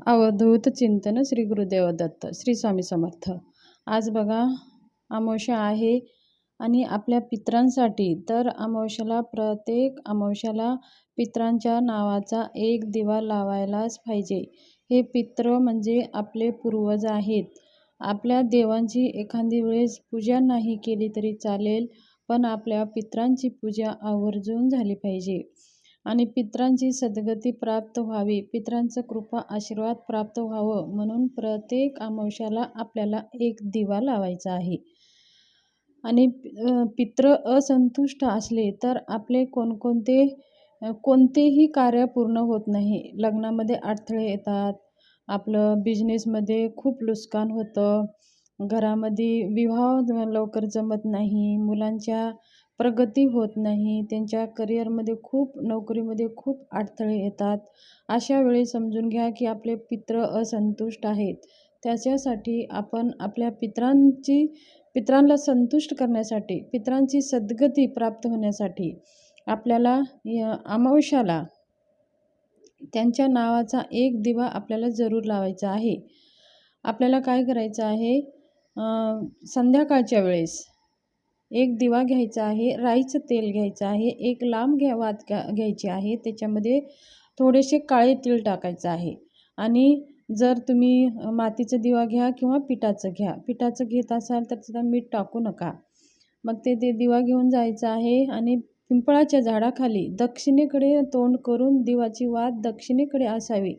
अवधूत चिंतन श्री गुरुदेव दत्त श्री स्वामी समर्थ। आज बघा अमावस्या आहे आणि आपल्या पितरांसाठी तर प्रत्येक अमावस्याला पितरांच्या नावाचा एक दिवा लावायलाच पाहिजे। हे पित्र म्हणजे आपले पूर्वज आहेत। आपल्या देवांची एखादी वेळेस पूजा नाही केली तरी चालेल, पण आपल्या पितरांची पूजा आवर्जून झाली पाहिजे आणि पितरांची सद्गती प्राप्त व्हावी, पितरांचं कृपा आशीर्वाद प्राप्त व्हावं म्हणून प्रत्येक अमावस्याला आपल्याला एक दिवा लावायचा आहे। आणि पित्र असंतुष्ट असले तर आपले कोणतेही कार्य पूर्ण होत नाही। लग्नामध्ये अडथळे येतात, आपलं बिझनेसमध्ये खूप नुकसान होतं, घरामध्ये विवाह लवकर जमत नाही, मुलांच्या प्रगती होत नाही, त्यांच्या करिअरमध्ये नोकरीमध्ये खूप अडथळे येतात। अशा वेळी समजून घ्या की आपले पित्र असंतुष्ट आहेत। त्याच्यासाठी आपण आपल्या पितरांना संतुष्ट करण्यासाठी, पितरांची सद्गती प्राप्त होण्यासाठी आपल्याला अमावस्याला त्यांच्या नावाचा एक दिवा आपल्याला जरूर लावायचा आहे। आपल्याला काय करायचं आहे, संध्याकाळच्या वेळेस एक दिवा घ्यायचा आहे, राईचं तेल घ्यायचं आहे, एक लांब वात घ्यायची आहे, त्याच्यामध्ये थोडेसे काळे तीळ टाकायचं आहे। आणि जर तुम्ही मातीचा दिवा घ्या किंवा पिठाचं घ्या, पिठाचं घेत असाल तर त्याला मीठ टाकू नका। मग ते दिवा घेऊन जायचं आहे आणि पिंपळाच्या झाडाखाली दक्षिणेकडे तोंड करून दिवाची वात दक्षिणेकडे असावी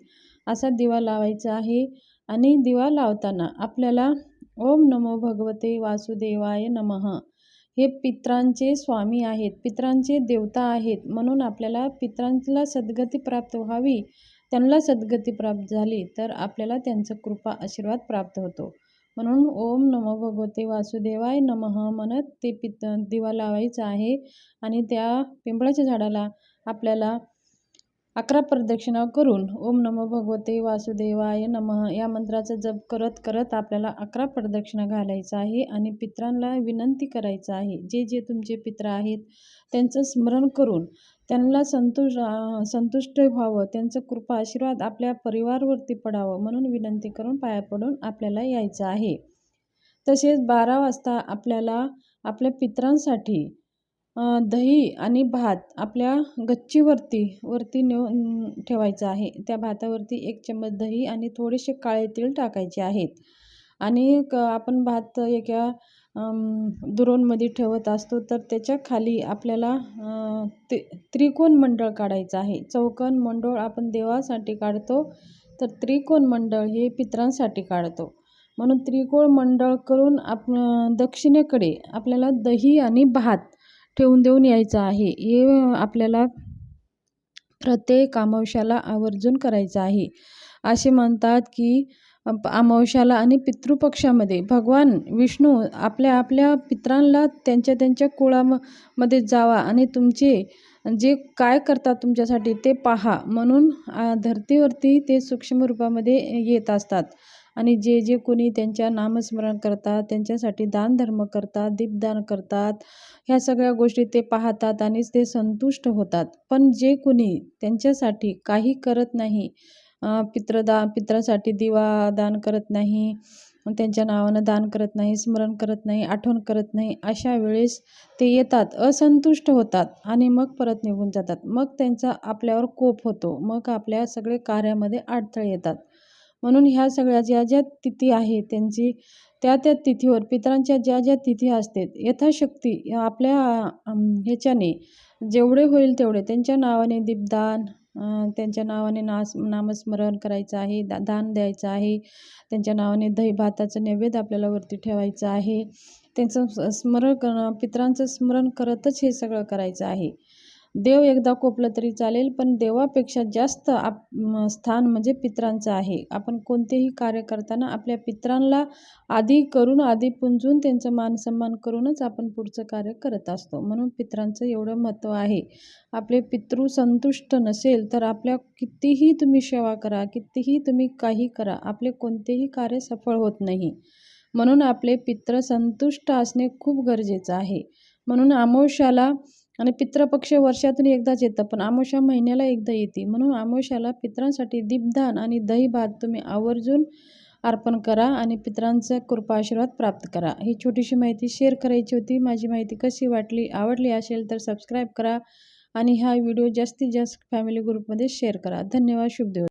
असा दिवा लावायचा आहे। आणि दिवा लावताना आपल्याला ओम नमो भगवते वासुदेवाय नमः, हे पितरांचे स्वामी आहेत, पितरांचे देवता आहेत, म्हणून आपल्याला पितरांना सद्गती प्राप्त व्हावी, त्यांना सद्गती प्राप्त झाली तर आपल्याला त्यांचा कृपा आशीर्वाद प्राप्त होतो। म्हणून ओम नमो भगवते वासुदेवाय नमः म्हणत ते दिवा लावायचा आहे। आणि त्या पिंपळाच्या झाडाला आपल्याला 11 प्रदक्षिणा करून ओम नमो भगवते वासुदेवाय नमः या मंत्राचा जप करत करत आपल्याला 11 प्रदक्षिणा घालायचा आहे आणि पितरांना विनंती करायचं आहे, जे तुमचे पित्र आहेत त्यांचं स्मरण करून त्यांना संतुष्ट व्हावं, त्यांचं कृपा आशीर्वाद आपल्या परिवारावरती पडावं म्हणून विनंती करून पाया पडून आपल्याला यायचं आहे। तसेच 12 वाजता आपल्याला आपल्या पितरांसाठी दही आणि भात आपल्या गच्चीवरती नेऊन ठेवायचं आहे। त्या भातावरती 1 चम्मच दही आणि थोडेसे काळे तीळ टाकायचे आहेत। आणि आपण भात एका दुरोणमध्ये ठेवत असतो तर त्याच्या खाली आपल्याला त्रिकोण मंडळ काढायचं आहे। चौकोन मंडळ आपण देवासाठी काढतो, तर त्रिकोण मंडळ हे पितरांसाठी काढतो। म्हणून त्रिकोण मंडळ करून दक्षिणेकडे आपल्याला दही आणि भात ठेवून देऊन यायचं आहे। हे आपल्याला प्रत्येक अमावस्याला आवर्जून करायचं आहे। असे म्हणतात की अमावस्याला आणि पितृपक्षामध्ये भगवान विष्णू आपल्या पितरांना त्यांच्या कुळामध्ये जावा आणि तुमचे जे काय करतात तुमच्यासाठी ते पहा म्हणून धरतीवरती ते सूक्ष्म रूपामध्ये येत असतात। आणि जे कोणी त्यांच्या नामस्मरण करतात, त्यांच्यासाठी दानधर्म करतात, दीपदान करतात, ह्या सगळ्या गोष्टी ते पाहतात आणि ते संतुष्ट होतात। पण जे कोणी त्यांच्यासाठी काही करत नाही, पित्रासाठी दिवा दान करत नाही, त्यांच्या नावानं दान करत नाही, स्मरण करत नाही, आठवण करत नाही, अशा वेळेस ते येतात, असंतुष्ट होतात आणि मग परत निघून जातात। मग त्यांचा आपल्यावर कोप होतो, मग आपल्या सगळे कार्यामध्ये अडथळे येतात। म्हणून ह्या सगळ्या ज्या तिथी आहे त्यांची त्या तिथीवर पितरांच्या ज्या तिथी असतात यथाशक्ती आपल्या ह्याच्याने जेवढे होईल तेवढे त्यांच्या नावाने दीपदान, त्यांच्या नावाने नामस्मरण करायचं आहे, दान द्यायचं आहे, त्यांच्या नावाने दही भाताचं नैवेद्य आपल्याला वरती ठेवायचं आहे। त्यांचं पितरांचं स्मरण करतच हे सगळं करायचं आहे। देव एकदा कोपलं तरी चालेल, पण देवापेक्षा जास्त स्थान म्हणजे पितरांचं आहे। आपण कोणतेही कार्य करताना आपल्या पितरांना आधी पुंजून त्यांचं मान सन्मान करूनच आपण पुढचं कार्य करत असतो। म्हणून पितरांचं एवढं महत्त्व आहे। आपले पितृ संतुष्ट नसेल तर आपल्या कितीही तुम्ही सेवा करा, कितीही तुम्ही काही करा, आपले कोणतेही कार्य सफळ होत नाही। म्हणून आपले पितृ संतुष्ट असणे खूप गरजेचं आहे। म्हणून अमावस्याला आणि पितृपक्ष वर्षातून एकदाच येतं, पण अमावस्या महिन्याला एकदा येते. म्हणून अमावस्याला पितरांसाठी दीपदान आणि दही भात तुम्ही आवर्जून अर्पण करा आणि पितरांचा कृपा आशीर्वाद प्राप्त करा. ही छोटीशी माहिती शेअर करायची होती. माझी माहिती कशी वाटली, आवडली असेल तर सबस्क्राईब करा आणि हा व्हिडिओ जास्तीत जास्त फॅमिली ग्रुपमध्ये शेअर करा. धन्यवाद. शुभ दिवस.